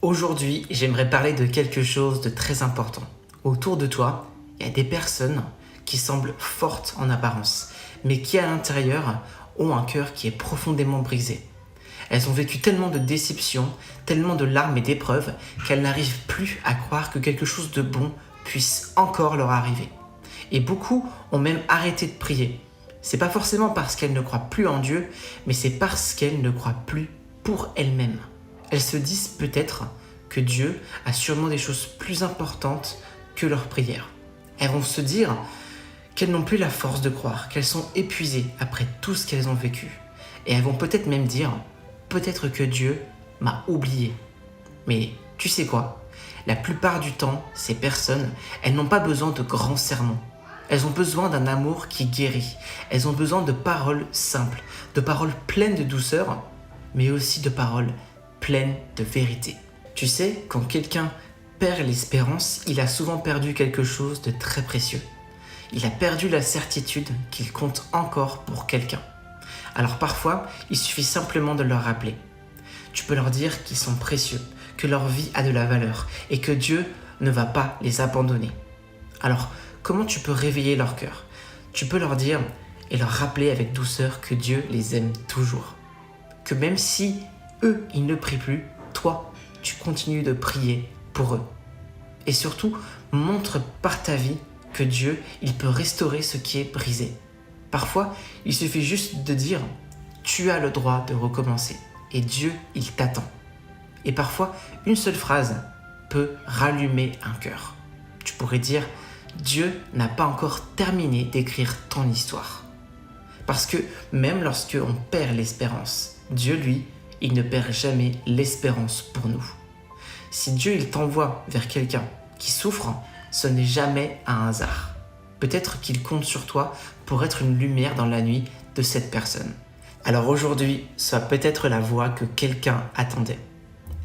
Aujourd'hui, j'aimerais parler de quelque chose de très important. Autour de toi, il y a des personnes qui semblent fortes en apparence, mais qui à l'intérieur ont un cœur qui est profondément brisé. Elles ont vécu tellement de déceptions, tellement de larmes et d'épreuves qu'elles n'arrivent plus à croire que quelque chose de bon puisse encore leur arriver. Et beaucoup ont même arrêté de prier. C'est pas forcément parce qu'elles ne croient plus en Dieu, mais c'est parce qu'elles ne croient plus pour elles-mêmes. Elles se disent peut-être que Dieu a sûrement des choses plus importantes que leurs prières. Elles vont se dire qu'elles n'ont plus la force de croire, qu'elles sont épuisées après tout ce qu'elles ont vécu. Et elles vont peut-être même dire, peut-être que Dieu m'a oublié. Mais tu sais quoi ? La plupart du temps, ces personnes, elles n'ont pas besoin de grands sermons. Elles ont besoin d'un amour qui guérit. Elles ont besoin de paroles simples, de paroles pleines de douceur, mais aussi de paroles pleines de vérité. Tu sais, quand quelqu'un perd l'espérance, il a souvent perdu quelque chose de très précieux. Il a perdu la certitude qu'il compte encore pour quelqu'un. Alors parfois, il suffit simplement de leur rappeler. Tu peux leur dire qu'ils sont précieux, que leur vie a de la valeur et que Dieu ne va pas les abandonner. Alors, comment tu peux réveiller leur cœur ? Tu peux leur dire et leur rappeler avec douceur que Dieu les aime toujours. Que même si eux, ils ne prient plus, toi, tu continues de prier pour eux. Et surtout, montre par ta vie que Dieu, il peut restaurer ce qui est brisé. Parfois, il suffit juste de dire « Tu as le droit de recommencer » et Dieu, il t'attend. Et parfois, une seule phrase peut rallumer un cœur. Tu pourrais dire « Dieu n'a pas encore terminé d'écrire ton histoire ». Parce que même lorsque on perd l'espérance, Dieu, lui, il ne perd jamais l'espérance pour nous. Si Dieu il t'envoie vers quelqu'un qui souffre, ce n'est jamais un hasard. Peut-être qu'il compte sur toi pour être une lumière dans la nuit de cette personne. Alors aujourd'hui, sois peut-être la voix que quelqu'un attendait.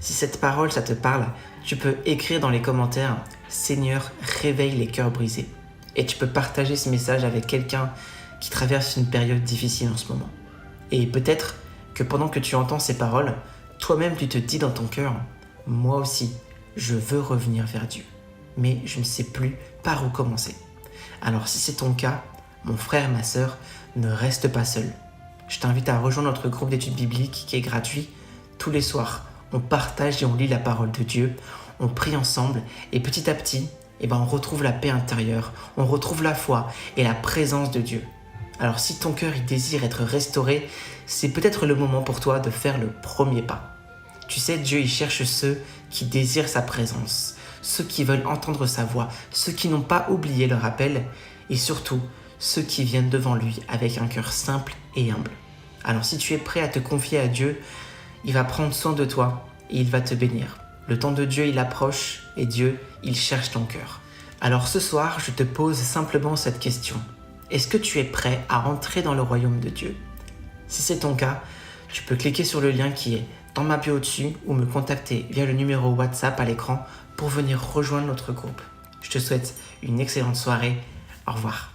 Si cette parole, ça te parle, tu peux écrire dans les commentaires « Seigneur, réveille les cœurs brisés ». Et tu peux partager ce message avec quelqu'un qui traverse une période difficile en ce moment. Et peut-être que pendant que tu entends ces paroles, toi-même tu te dis dans ton cœur « Moi aussi, je veux revenir vers Dieu, mais je ne sais plus par où commencer ». Alors si c'est ton cas, mon frère, ma sœur, ne reste pas seul. Je t'invite à rejoindre notre groupe d'études bibliques qui est gratuit. Tous les soirs, on partage et on lit la parole de Dieu, on prie ensemble et petit à petit, on retrouve la paix intérieure, on retrouve la foi et la présence de Dieu. Alors si ton cœur il désire être restauré, c'est peut-être le moment pour toi de faire le premier pas. Tu sais, Dieu il cherche ceux qui désirent sa présence, ceux qui veulent entendre sa voix, ceux qui n'ont pas oublié leur appel et surtout ceux qui viennent devant lui avec un cœur simple et humble. Alors si tu es prêt à te confier à Dieu, il va prendre soin de toi et il va te bénir. Le temps de Dieu il approche et Dieu il cherche ton cœur. Alors ce soir, je te pose simplement cette question. Est-ce que tu es prêt à entrer dans le royaume de Dieu ? Si c'est ton cas, tu peux cliquer sur le lien qui est dans ma bio au-dessus ou me contacter via le numéro WhatsApp à l'écran pour venir rejoindre notre groupe. Je te souhaite une excellente soirée. Au revoir.